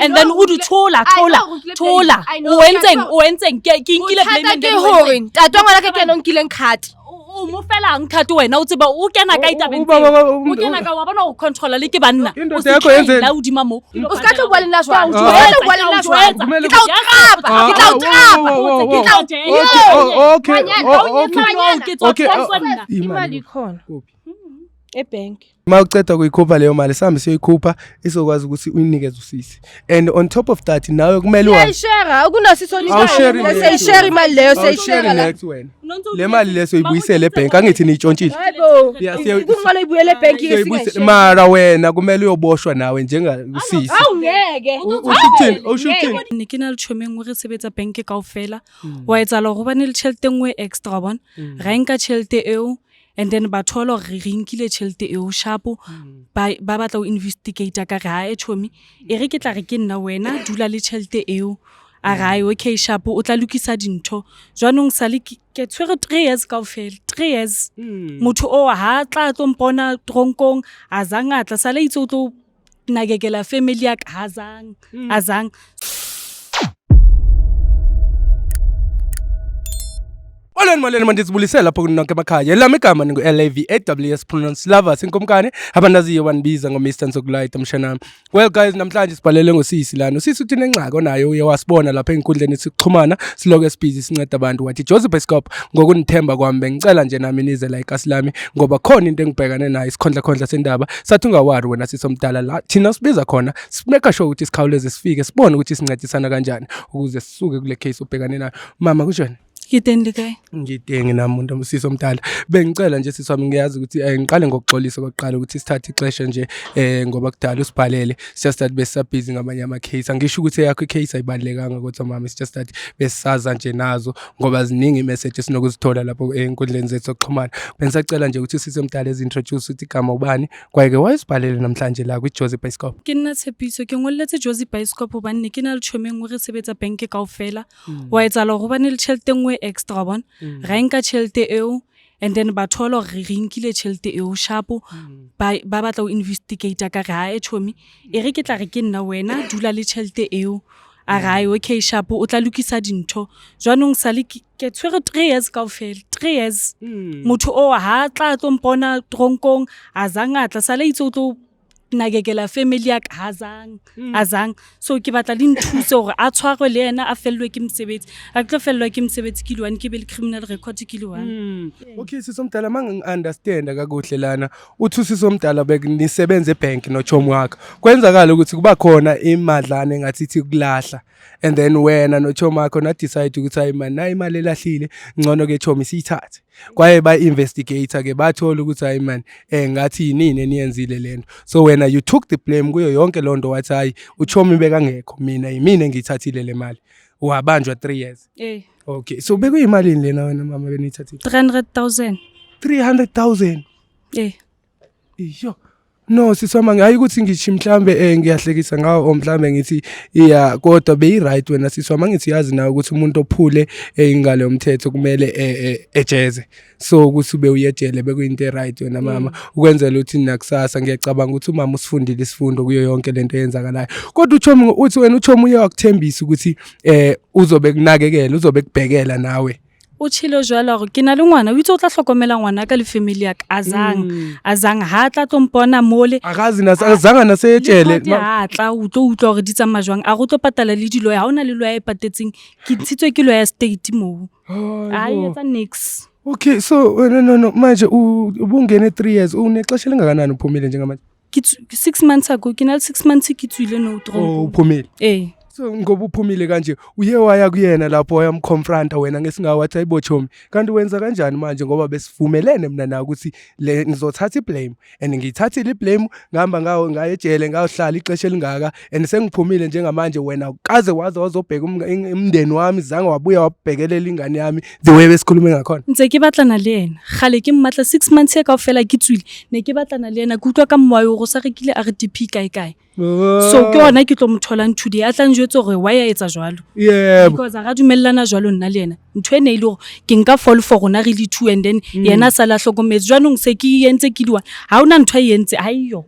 and then o di thola o entseng ke inkile blame hore ntate ngwana ka kena o nkileng card o mo fela ngkhathi wena o tseba o kena ka itabeng o kena ka wa bona o controller le ke banna o se la o di mamo o ska tlo bua le nna jwang ke tla o trapa imali khona ebank mawuceda kuyikhupha leyo mali sihambe siyoyikhupha isokwazi ukuthi uyinikeze usisi and on top of that nawe kumele share kunasisonike share imali leyo share next wena le mali leso uyibuyisele ebank angithi nitshontshile kungale ibuyele ebank yesingeke mara wena kumele uyoboshwa nawe njengasisi awungeke ne ke na le tshomeng re sebetsa bank kaofela wa etsa lo go bane le tšhelete ngwe extra bona ra nka tšhelete eo and then ba thola re rinkile tšhelete eo shapo ba batla o investigate ka ga e tshomi e re ke tla re ke nna wena dula le tšhelete eo a ga okay shapo o tla lokisa dintho jwanong sale ke tshwere 3 years kaofela 3 years motho o ha tla tlompona tronkong azanga tla sale itse o tlo nagekela family ya azang Molweni mandizibulisela lapho kunonke emakhaya lami igama ningu LAV AWS pronounce lovers inkomkane abandaziyo banibiza ngo Mr Nsokulayita mshanami. Well guys, namhlanje sibhalele ngosisi lana. Usisi uthi nencako nayo uye wasibona lapha enkundleni sikuxhumana siloke sibhizi sinceda abantu wathi Joseph Escope ngokunithemba kwami bengicela nje nami nize la ikasi lami ngoba khona into engibhekane nayo isikhondla sendaba sathi ungawari wena sisomdala la thina sibiza khona simeka sure ukuthi sikhawuleze sifike sibone ukuthi sincedisana kanjani ukuze sisuke kule case ubhekane nayo. Mama kunjani? Ngitende kai ngitenge nami umuntu umsisi omdala bengicela nje siswami ngiyazi ukuthi ngiqale ngokuxolisa kokuqala ukuthi sithathe ixesha nje ngoba kudala usibhalele just that besabhizi ngamanye ama case angisho ukuthi yakho icase ayibalekanga kodwa mama it's just that besaza nje nazo ngoba ziningi messages sinokuzithola lapho enkundleni zethu zokuxhumana bengisacela nje ukuthi usisi omdala ezintroduce ukuthi igama ubani kwayeke wayesibhalele namhlanje la ku Joseph Escope ke nna tshepiso ke ngolletse Joseph Escope bane ke na le tshomeng re sebetsa bank kaofela wa etsa lo go bane le tšhelete ngwe extra bona ra nka tšhelete eo and then ba thola re rinkile tšhelete eo shapo ba batla o investigate ka ga e tshomi e re ke tla re ke nna wena dula le tšhelete eo a ga okay shapo o tla lokisa dintho jwanong sale ke tshwere 3 years kaofela 3 years motho o ha tla tlompona tronkong azanga tla sale itse o tlo nagekela family ya azang so ke batla le nthuse gore a tshwarwe le yena a fellwe ke msebetsi a tlo fellwa ke msebetsi ke lwane ke be le criminal record ke lwane okay sisomdala mangi understand akakuhle lana uthi sisomdala bekunisebenza ebank nochomo wakho kwenzakala ukuthi kuba khona imadlana engathi ithi kulahla and then wena nochomo wakho na decide ukuthi hayi man na imali elahlile ngcono ke chomi siyithathe kwaye ba investigator ke bathola ukuthi hayi man ngathi yinini eniyenzile lento so wena you took the blame kuyo yonke lonto wathi hayi uchomi bekangekho mina ngiyithathile le mali wabanjwa 3 years okay so bekuyimali lena wena mama benithathile 300,000 yo no sisoma ngayi ukuthi ngithi mhlambe ngiyahlekisa ngawo mhlambe ngithi iya kodwa beyi right wena sisoma ngithi yazi nawe ukuthi umuntu ophule ingalo yomthetho kumele ejeze so ukuthi ube uyejele bekuyinto right wena mama ukwenzela ukuthi nakusasa ngiyacabanga ukuthi umama usifundile isifundo kuyo yonke lento eyenzakalayo kodwa uchomo uthi wena uchomo uyakuthembisa ukuthi uzobe kunakekela uzobe kubhekela nawe uchilo jwala go ke na le ngwana o itse o tla hlokomela ngwana ka le family ya azang ha tla tlompona mole akazi azanga na sejele ha tla o tlo utlwa gore di tsa majwang a go tlo patala le dilo ya ona le lo ya ipatetseng ke ntshitswe ke lo ya state mo a etsa nix okay so no manje ubungene 3 years unexesha lengakanani uphumile njengamanje 6 months ago ke na 6 months ke tswile no tronko uphumile so ngoba uphumile kanje uye waya kuyena lapho wayamconfronta wena ngesingawathi ayibochomi kanti wenza kanjani manje ngoba besivumelene mina na ukuthi le ngizothatha iblame and ngiyithathile iblame ngihamba ngaye ejele ngayohlala ixesha elingaka and sengiphumile njengamanje wena kaze wazobheka umndeni wami zange wabuya wabhekelela ingane yami the way besikhulume ngakhona ntse ke batlana le yena gale ke mmatla 6 months ya kaofela ke tswile ne ke batlana le yena ke utlwa ka mmoyo go sa rekile RDP kae so ke ona ke tlo mothola today a tla njwetsa gore why a etsa jwalo yeah because a ga dumellana jwalo nna le yena ntho ene ile ke nka fall for rona re le two and then yena sala hlokometse jwanong se ke yentse ke diwa ha una ntho yentse ayiyo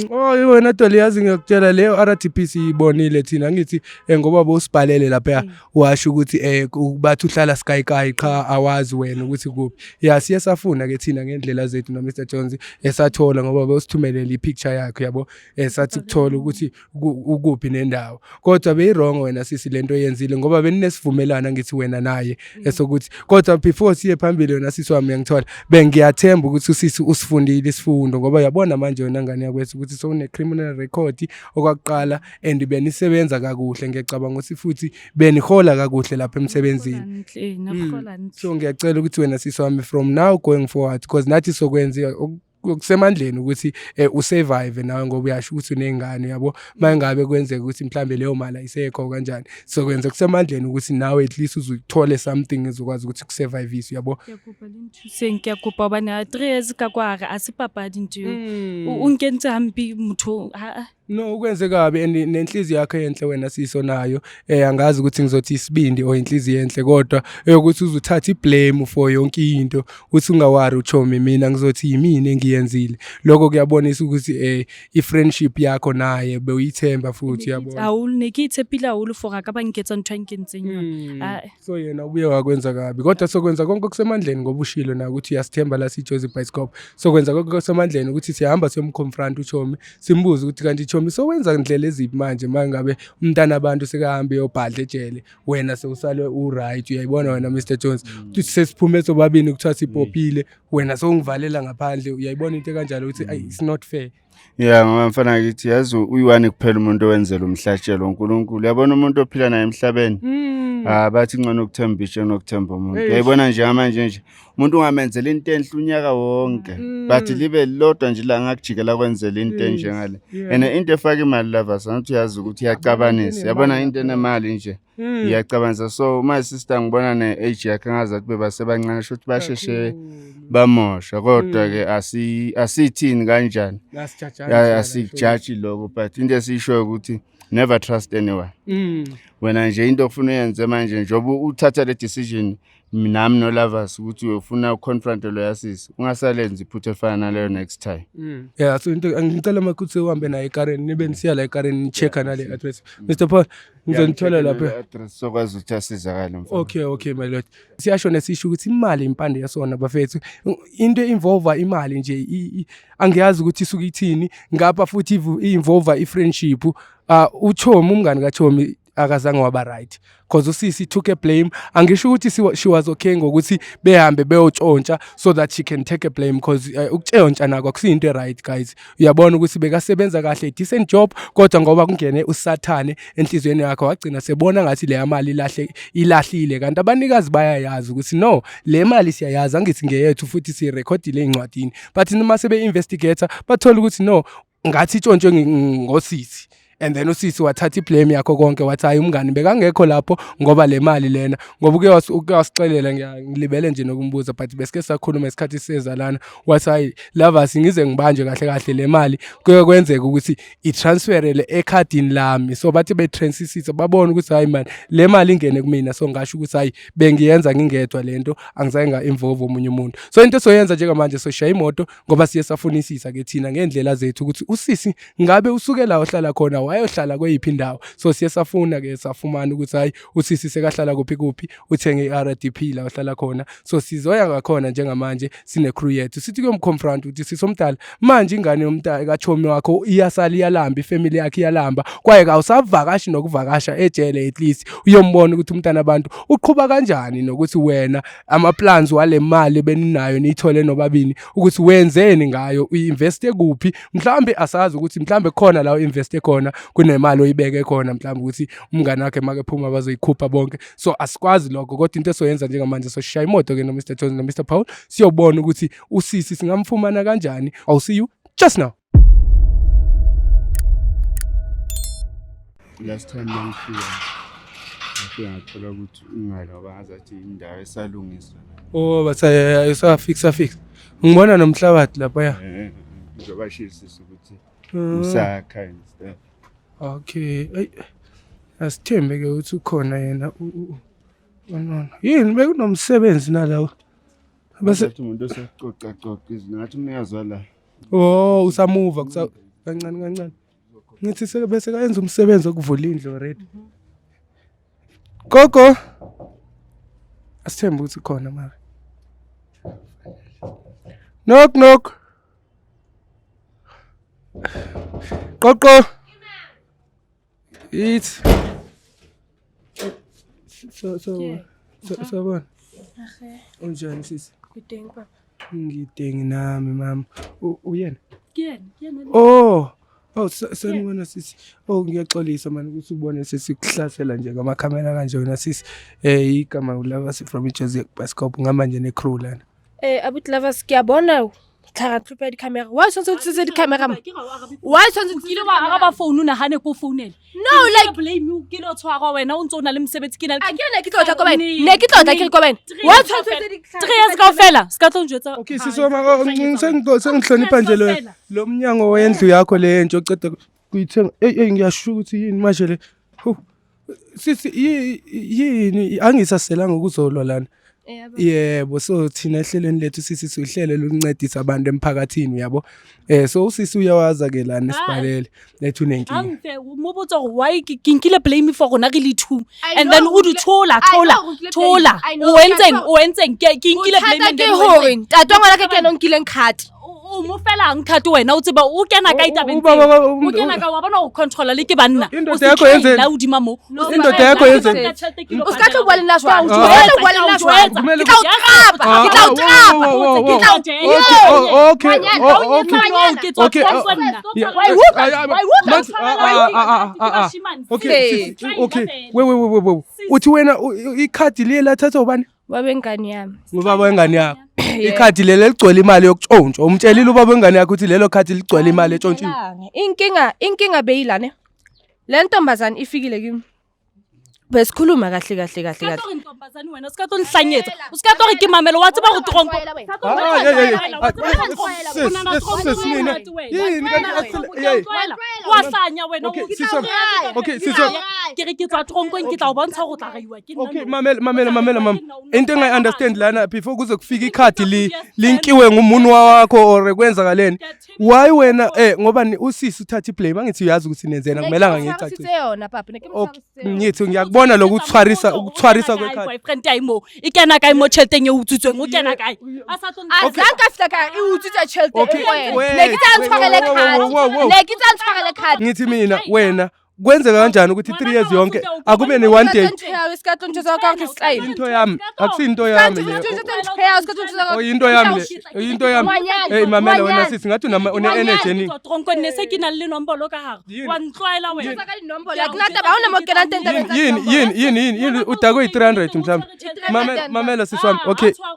oh wena Dolly yazi ngiyakutshela leyo RTP siyibonile thina ngithi ngoba bosibhalele lapha washo ukuthi bathi uhlala Sky cha awazi wena ukuthi kuphi siye safuna ke thina ngendlela zethu no Mr Jones esathola ngoba bosithumelele ipicture yakhe yabo sathi kuthola ukuthi ukuphi nendawo kodwa beyirong wena sisi lento yenzile ngoba benesivumelana ngithi wena naye esokuthi kodwa before siye phambili wena sisi wami ngithola bengiyathemba ukuthi usisi usifundile isifundo ngoba yabona manje wena yakwethu ukuthi sone criminal record okwaqala and benisebenza kakuhle ngiyacabanga ukuthi futhi benihola kakuhle lapha emsebenzini so ngiyacela ukuthi wena siswami from now going forward because nathi sokwenza kusemandleni ukuthi usurvive nawe ngoba uyasho ukuthi unengane yabo mangabe kwenzeka ukuthi mhlambe leyo mali ayisekho kanjani sokwenza kusemandleni ukuthi nawe at least uzuthole something ezokwazi ukuthi kusurvive yabo ngiyakupha bana 3 years ka kwara asipapadi nto unkentse hambi mutho no ukwenze kabi nenhliziyo yakhe enhle wena siso nayo angazi ukuthi ngizothi isibindi o inhliziyo enhle kodwa ukuthi uzuthatha iblame for yonke into uthi ungawari uchomi mina ngizothi yimini engiyenzile lokho kuyabonisa ukuthi ifriendship yakho naye bewuyithemba futhi yabona awunikithe phila for ka bangiketsa ntho enkentseng so yena ubuye wakwenza kabi kodwa sokwenza konke kusemandleni ngoba ushilo na ukuthi uyasithemba la siJozi Bioscope sokwenza konke kusemandleni ukuthi siyahamba siyomconfront uchomi simbuze ukuthi kanti so wenza indlela eziphi manje mangabe umntana abantu sekahambe yobhadla ejele wena sewusale uright uyayibona wena Mr Jones uthi sesiphume sobabini ukuthatha ipopile wena sowungivalela ngaphandle uyayibona into kanjalo ukuthi it's not fair ngoba mfana ngithi yazi uyiwani kuphela umuntu owenzela umhlatshelo uNkulunkulu yabona umuntu ophila naye emhlabeni bathi ngcono ukuthemba isho nokuthemba umuntu uyayibona nje manje umuntu ungamenzela into enhle unyaka wonke bathi libe lodwa nje la ngakujikela kwenzela into enjengale into efaka imali lava sangathi yazi ukuthi iyacabanisa yabona into enemali nje iyacabanisa so my sister ngibona ne-age yakhe ngazathi bebasebancane shothi basheshe bamosha kodwa ke asithini kanjani asijudge lokho but into esisho ukuthi never trust anyone wena nje into ofuna uyenze manje njoba uthatha le decision nami no lovers ukuthi uyofuna uconfront lo yasisi ungasalenzi iphutha efana naleyo next time so into ngicela makuthe uhambe naye eKaren nibe nisiya la eKaren nichecka nale address Mr Paul ngizonithola lapha address sokwazi ukuthi asizakale mfana okay my lord siyasho nesisho ukuthi imali impande yasona bafethu into involve imali nje angiyazi ukuthi isuka ithini ngapha futhi involve ifriendship uchomi umngani kachomi akazange waba right because usisi took a blame angisho ukuthi she was okay ngokuthi behambe beyotshontsha so that she can take a blame because ukutshontsha nako akusinto right guys uyabona ukuthi bekasebenza kahle decent job kodwa ngoba kungene usathane enhlizweni yakhe wagcina sebona ngathi le mali ilahlile kanti abanikazi bayayazi ukuthi no le mali siyayazi angithi ngeyethu futhi si recordile incwadini but noma sebe investigator bathola ukuthi no ngathi itshontshe ngosisi and then usisi wathatha iblame yakho konke wathi hayi umngani bekangekho lapho ngoba le mali lena ngoba ukuyasixelela ngilibele nje nokumbuza but besike sakhuluma isikhathi sezalana wathi hayi lovers ngize ngibanje kahle le mali kuye kwenzeka ukuthi itransferele ekhadini lami so bathi betransfer babona ukuthi hayi man le mali ingene kumina so ngasho ukuthi hayi bengiyenza ngingedwa lento angizange nga-involve omunye umuntu so into soyenza njengamanje so shaya imoto ngoba siye safunisisa ke thina ngendlela zethu ukuthi usisi ngabe usukela ohlala khona wayohlala kweyiphi indawo so siyesafuna ke safumana ukuthi hayi usisi sekahlala kuphi uthenge iRDP la ohlala khona so sizoya ngakhona njengamanje sine crew yethu sithi kuyomconfront ukuthi sisomdala manje ingane yomntana kachomi wakho iyasala iyalamba ifamily yakhe iyalamba kwaye awusavakashi nokuvakasha ejele at least uyombona ukuthi umntana abantu uqhubha kanjani nokuthi wena ama plans wale mali beninayo niyithole nobabini ukuthi wenzeni ngayo uinveste kuphi mhlambe asazi ukuthi mhlambe khona la uinveste khona kunemali oyibeke khona mhlawumbe ukuthi umngane wakhe make phuma bazoyikhupha bonke so asikwazi lokho kodwa into esoyenza njengamanje so shaya imoto ke no Mr Jones no Mr Paul siyobona ukuthi usisi singamfumana kanjani I'll see you just now last time ngifika ngathola ukuthi ungala wabazathi indawo esalungiswa batha fix ngibona nomhlabathi lapha ya ngizobashirisisa ukuthi usakha and stuff. Okay asithembe ke ukuthi ukhona yena Yini bekunomsebenzi nalawo. Bese umuntu osecoca ngathi umnikazi wala. oh usamuva kancane. Ngithi bese kayenza umsebenzi okuvula indlu already. Gogo. Asithemba ukuthi khona mara. Knock. Gogo. It's so bona. Unjani sisi? Ngidinga papa. Ngidingi nami mama. Uyena? Kuyena. Oh, sanibona sisi. Oh, ngiyaxolisa manje ukuthi ubone sesikuhlasela nje ngamakhamera kanje wena sisi. Igama ulava si from Jersey Bascope ngamanje ne crew lana. Abuti lovers kuyabona. Thara tlhopa di camera. Why sonke utsitse di camera? Why sonke Kile ba araba phone na hane ko founela. No, like blame you ke lo tshwara wena o ntse o na le mosebetsi ke na le. akene ke tlotla ko bana. Ne ke tlotla ke ko bana. Why sonke utsitse di 3 years ka fela. Ska tlo njwetsa. Okay sisoma sengihlonipha nje lo mnyango wendlu yakho le nje oceda kuyithenga. Ngiyashuka ukuthi yini manje le. Sisi yini angisaselanga ukuzolwa lana. Yebo so thina ehlelweni lethu sisi sihlele lokuncedisa abantu emphakathini yabo so usisi uyawaza ke lana esibhalele lethu nenkinga Angfe umobotsa why kinkile blame for rona re le two and then udu thola o entseng kinkile blame ke hore tatwa ngwana ke kena nkileng card. o mo fela ngkhathi wena o tseba o kena ka itabeng o kena ka wa bona o controller le ke banna indoda yakho yenze la udima mo indoda yakho yenze O ska tlo bua le nna jwang. Ke tla o okay wait uthi wena ikhadi liye thatha ubani Babe ngani yami. ubaba wengane yakho ikhadi lelo ligcwele imali yokutshontsha umtshelile ubaba wengane yakho ukuthi lelo khadi ligcwele imali etshontshiwe Inkinga beyilane. Le ntombazana ifikile kimi. Besikhuluma kahle. intombazane wena ska tlo nhlanyetsa o ska tlo re ke mamelo wa tseba go tronko wa hlanya wena okay siswa ke re ke tsa tronko ke tla o bontsha go tla gaiwa ke okay mamela mama into engayi understand lana before kuze kufika ikhadi linkiwe ngumuntu wakho or kwenzakaleni why wena ngoba usisi uthatha iblame angithi uyazi ukuthi nenzena kumelanga ngicacise yona papa ngithi ngiyakubona lokuthwarisa kwekhadi boyfriend ayimo ikena kae mo chelteng e utsutsweng o kena kae a sa tlo azanka fita ka e utsitsa chelte wena ne ke tsa ntshwarele card ngithi mina wena kwenzeka kanjani ukuthi 3 years yonke akube ne one day into yami akusinto yami le into yami hey mamela wena sisi ngathi une energy eningi tronko ne se ke na le nombolo ka hare wa ntloela wena ka dinombolo akunata ba ona mo kena ntenta yini udako 300 mhlawumbe mamela sisi wami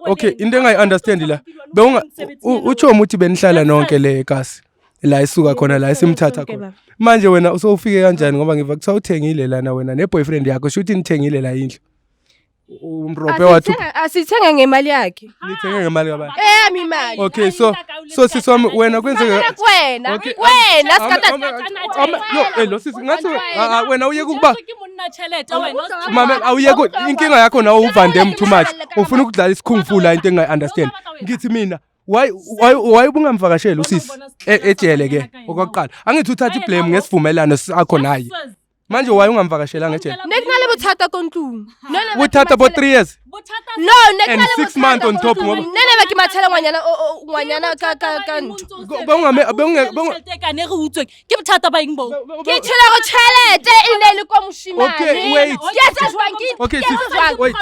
okay into engayi understand la bewunga utsho umuthi benihlala nonke le ekasi la isuka khona la esimthatha khona manje wena usofike kanjani ngoba ngiva kuthiwa uthengile lana wena ne boyfriend yakho shuthi nithengile la indlu umrophe wathi asithenga ngemali yakhe nithenge ngemali kabani imali okay so siswami wena kwenzeka wena sikata lo sisi ngathi wena uyeke ukuba umunna chelete wena mama awuyeke inkinga yakho nawo uvande too much ufuna ukudlala isikhungufula into engayi understand ngithi mina why bungamvakashela usisi ejele ke okwaqala angithi uthatha iblame ngesivumelano sakho naye manje why ungamvakashela ngejele nekunale bothata kontlung uthatha bo 3 years no and 6 months on top ngoba nene ba ke mathela ngwanyana ka ne re utswe ke bothata ba eng bo ke tshela go chelete ile le kwa moshimane okay wait ke jwang ke okay wait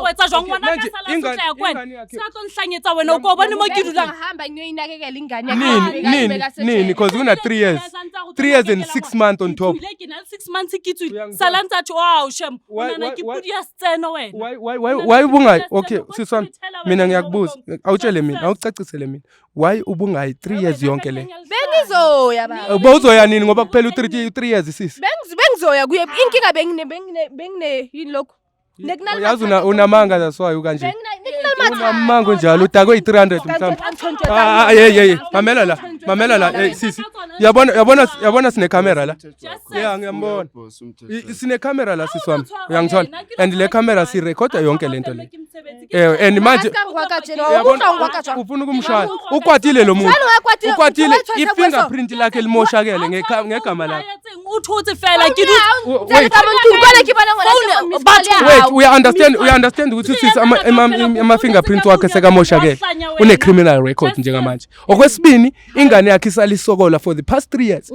wetsa jwang wana ka sala tla ya kwena sa tlo nhlanyetsa wena o ko bone mo ke dulang hamba nyoyinakekela ingane nini because kuna 3 years and 6 months on top 6 months kitswe sala ntsa tho wow shem una ke pudi ya scena wena why ubungayi okay siswami mina ngiyakubuza awutshele mina awucacisele mina why ubungayi 3 years yonke le bengizoya baba ubuzoya nini ngoba kuphela u3 years sisi bengizoya kuye inkinga bengine yini lokho yazi unamanga zaswayo kanje unamango njalo udako 300 mhlawumbe mamela la mamela la sisi yabona sine camera la yeah ngiyambona sine camera la sisi wami uyangithola and le camera si recorda yonke lento le and manje ufuna ukumshaya ukwatile lo muntu ukwatile ifingerprint lakhe limoshakele ngegama lakhe uthuthi fela ke wait we understand ukuthi sisi ama fingerprint wakhe sekamoshakele une criminal record njengamanje okwesibini ingane yakhe isalisokola for the past 3 years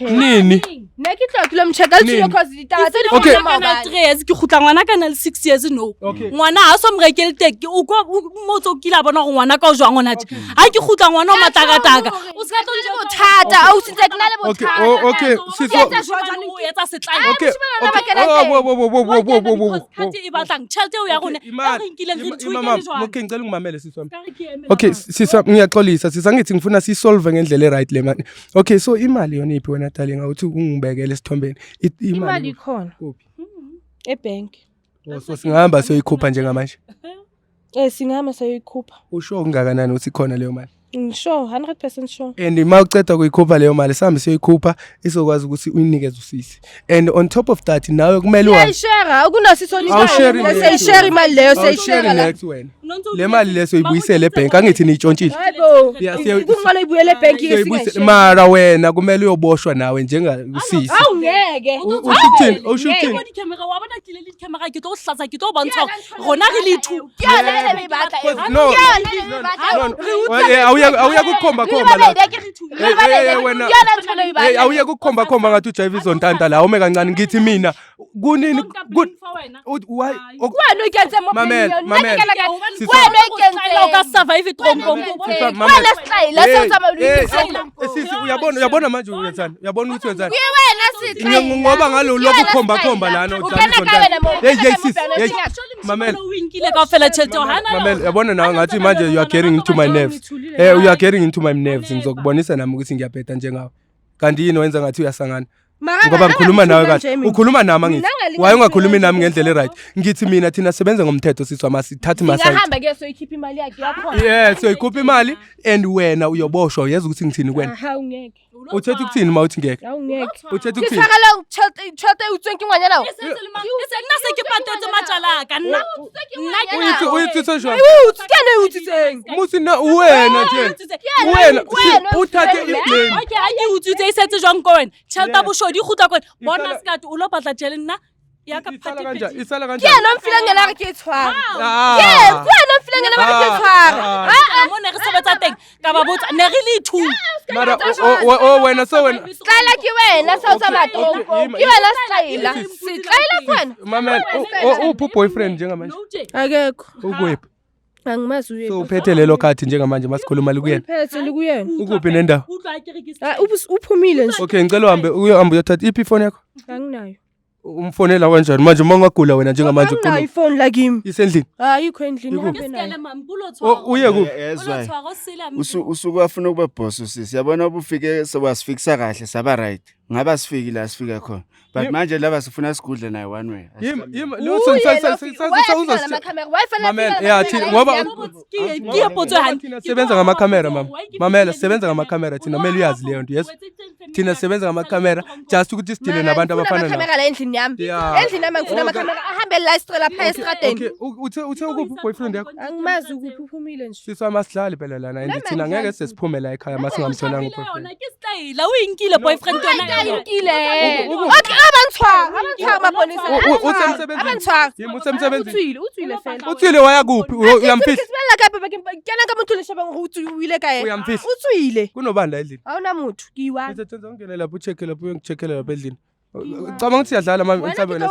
nini okay 3 years ke khutla ngwana kana le 6 years no ngwana ha so mrekele teki o motso kila bona go ngwana ka o jwa ngona tje ha ke khutla ngwana o matakataka o se ka tlo nje bothata au sitse ke na le bothata okay sisi yetsa setlai okay e batlang chelte o ya gone e rinkile okay ngicela ngimamele sisi wami okay sisi ngiyaxolisa sisi angithi ngifuna si solve ngendlela right le manje okay so imali yona iphi wena darling awuthi ungibekele isithombeni imali ikhona ebank so singahamba soyikhupha njengamanje singahamba soyikhupha usho kungakanani uthi khona leyo mali sure 100% sure and ima uceda kuyikhupha leyo mali sihambe siyoyikhupha izokwazi ukuthi uyinikeze usisi and on top of that nawe kumele uyashare akunasisonika seyishare imali leyo seyishare next wena le mali leso uyibuyisele ebank angithi nitshontshile kungalo ibuyele ebank yesingeke mara wena kumele uyoboshwa nawe njengasisi awungeke ushutini camera wabona kileli camera ke tlo hlaza ke tlo bontsha rona re le thu no awuya kukhomba la wena awuya kukhomba ngathi ujive izontanta la ume kancane ngithi mina kunini why wena ukenze mamela wena ukenze ka survive trompo wena style senzama sisi uyabona manje uyenzani uyabona ukuthi wenzani wena sithi ngoba ngalo lokukhomba lana mamela uwinkile ka fela chelte hana mamela yabona nawe ngathi manje you are getting into my nerves you are getting into my nerves ngizokubonisa nami ukuthi ngiyabheda njengawe kanti yini wenza ngathi uyasangana ngoba ngikhuluma nawe kahle ukhuluma nami ngithi waye ungakhulumi nami ngendlela right ngithi mina thina sebenza ngomthetho siswa masithathe masayini ngihamba ke soyikhipha imali yakhe yakhona yes soyikhupha imali and wena uyoboshwa uyazi ukuthi ngithini kwena awungeke uthethe ukuthini mawuthi ngeke awungeke uthethe ukuthini sifaka lo chelte u20 ngwanya nawo nase ke patetse matsala ka nna uyithi sesho uthikene uthitseng musi na wena nje wena uthathe iblame okay ha ke utsitse isetse jwang ko wena chelta boshodi khutla ko bona skati o lo patla jele nna ya ka phate isala kanje ke no mfilengela re ke tshwara ke no mfilengela re ke tshwara mona re sebetsa teng ka ba botsa ne re le thu mara wena so wena style ke wena sa utsa matombo ke wena style kwena mamela uphu boyfriend njengamanje akekho ukwephi angimazi uye so uphethe lelo khathi njengamanje masikhuluma likuyena uphethe likuyena ukuphi nendawo uphumile nje okay ngicela uhambe uyothatha iphi phone yakho anginayo umfonela kanjani manje uma ungagula wena njengamanje uqina iPhone la kimi isendlini ayikho endlini uhambe nayo uye ku usuku afuna ukuba boss usisi yabona ubufike sewasifikisa kahle saba right ngaba sifiki la sifika khona but manje laba sifuna sigudle naye one way sebenza ngamakhamera mama mamela sebenza ngamakhamera thina kumele uyazi leyo nto yeso thina sebenza ngamakhamera just ukuthi sidile nabantu abafana nawe kamera la endlini yami ngifuna amakhamera ahambe la istrela phaya estradeni uthe ukuphi boyfriend yakho angimazi ukuphi uphumile nje siswa masihlali phela lana and thina ngeke sesiphume la ekhaya masingamtholanga uboyfriend la uyinkile boyfriend yona uyinkile okay abantshwa mapolisa utswile fela utswile waya kuphi uyamfihla sibela ka baba kena ka motho le sheba ngo utswile kae utswile kunobanda endlini awuna muthu kiwa ithethe ungene lapho ucheck lapho uyangicheckela lapha endlini cabanga ukuthi siyadlala mama emhlabeni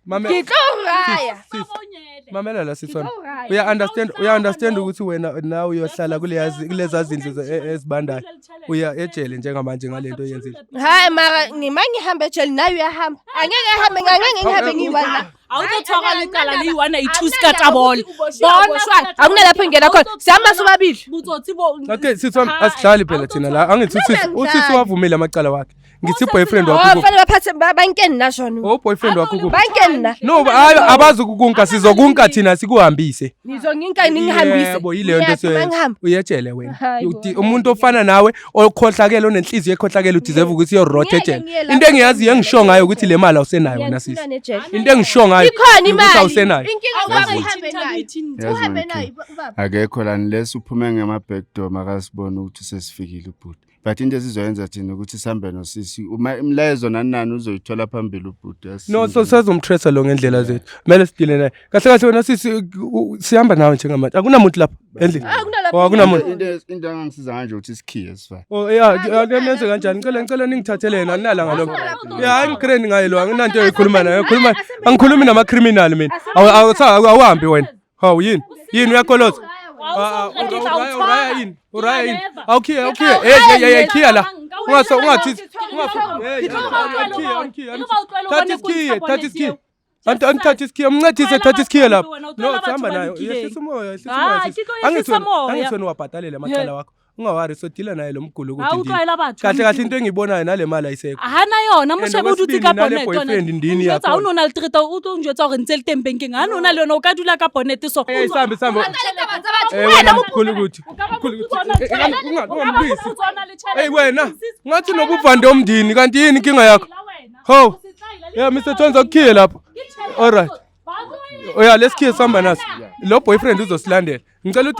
mama ngixoraya mamela la sisona uya understand ukuthi wena nawe uyohlala kulezi zindlu ezibandayo uya ejele njengamanje ngalento oyenzile hayi mara ngimangihamba ejele nayo uyahamba angeke ngihambe ngiwala awutothwaka licala liyi-1 i-2 skatabona bona akunalapho ingena khona sihamba sobabili okay sithwa asihlali phela thina la angithi usisi wavumile amacala wakhe ngithi boyfriend Oh, wakho fanele baphathe bankeni nashona. oh boyfriend wakho Bankeni na. no hayi abazi ukunka sizokunka thina sikuhambise Nizonginka ningihambise. yebo yileyo nto Ngiyahamba. uyetshele wena Hayi uthi umuntu ofana nawe okhohlakele onenhliziyo ekhohlakele udeserve ukuthi yorothe Ngeke ejele ngiye lapho. into engiyaziyo engisho ngayo ukuthi le mali awusenayo wena sisi into engisho ngayo Ikhona ukuthi imali. awusenayo Inkinga Yazi uhambe nayo. Uhambe nayo ubaba. akekho la unless uphume ngema-backdoor makasibona ukuthi sesifikile ubhuti but into esizoyenza thina ukuthi sihambe nosisi imlayezo nani nani uzoyithola phambili ubhuti no so sezomthresa lo ngendlela zethu kumele sidile naye kahle kahle wena sisi sihamba nawe njengamanje akunamuntu lapha endlini Akunalapho. akunamuntu into angangisiza kanje ukuthi sikhiye sifane oh yeah nenze kanjani ngicela ningithathele yena anala ngalokho yeah hayi ngikreni ngaye lo anginanto eyikhuluma nayo angikhulumi nama-criminal mina awuhambi wena hawu yini uyakoloza uraya yini awukhiya khiya la ungathi thatha isikhiye angithatha isikhiye umncedise thatha isikhiye lapho no sihamba nayo yehlisa umoya angithweni wabhatalele amacala wakho ungawari sodila naye lo mgulu ukuthi kahle into engiyibonayo nale mali ayisekho hana yona moshebe o dutse ka bonnet boyfriend ndini yakho o nona le treta o njwetsa gore ntse le teng bankeng ha nona le yona o ka dula ka bonnet so sambe wena mkhulu ukuthi ungambisi hey wena ngathi nobuvande omndini kanti yini inkinga yakho ho yeah Mr Tonza ukhiye lapho alright oya lesikhiye sihamba naso lo boyfriend uzosilandela ngicela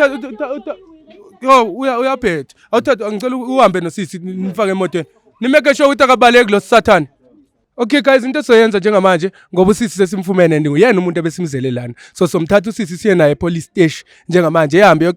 yo uyaphetha awuthatha ngicela uhambe nosisi nifake emotweni nimeke sure ukuthi akabaleki lo sathane okay guys into soyenza njengamanje ngoba usisi sesimfumene and uyena umuntu ebesimzele lana so somthatha usisi siye naye police station njengamanje ehambe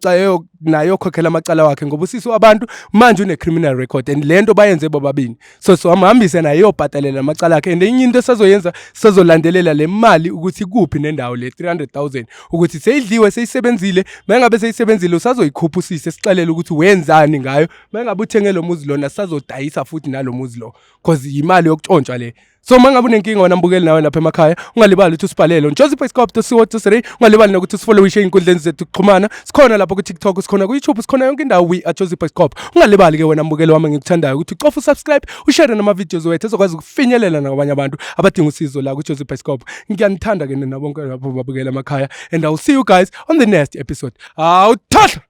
naye yokhokhela amacala wakhe ngoba usisi wabantu manje une criminal record and lento bayenze bobabini so amhambise naye yobhatalela amacala akhe and enye into esazoyenza sazolandelela le mali ukuthi kuphi nendawo le 300,000 ukuthi seyidliwe seyisebenzile mangabe seyisebenzile usazoyikhupha usisi esixelela ukuthi wenzani ngayo mangabe uthenge lo muzi lona sazodayisa futhi nalo muzi lo because imali yokutshontshwa le so mangabe unenkinga wena mbukeli nawe lapha emakhaya ungalibali ukuthi usibhalele Joseph Escope to ungalibali nokuthi usifollowishe inkundleni zethu kuxhumana sikhona lapha ku TikTok sikhona ku YouTube sikhona yonke indawo we at Joseph Escope ungalibali ke wena mbukeli wami ngikuthandayo ukuthi qofa usubscribe ushare nama videos wethu ezokwazi ukufinyelela nabanye abantu abadinga usizo la ku Joseph Escope ngiyanithanda ke nina bonke lapho babukela emakhaya and I'll see you guys on the next episode awuthatha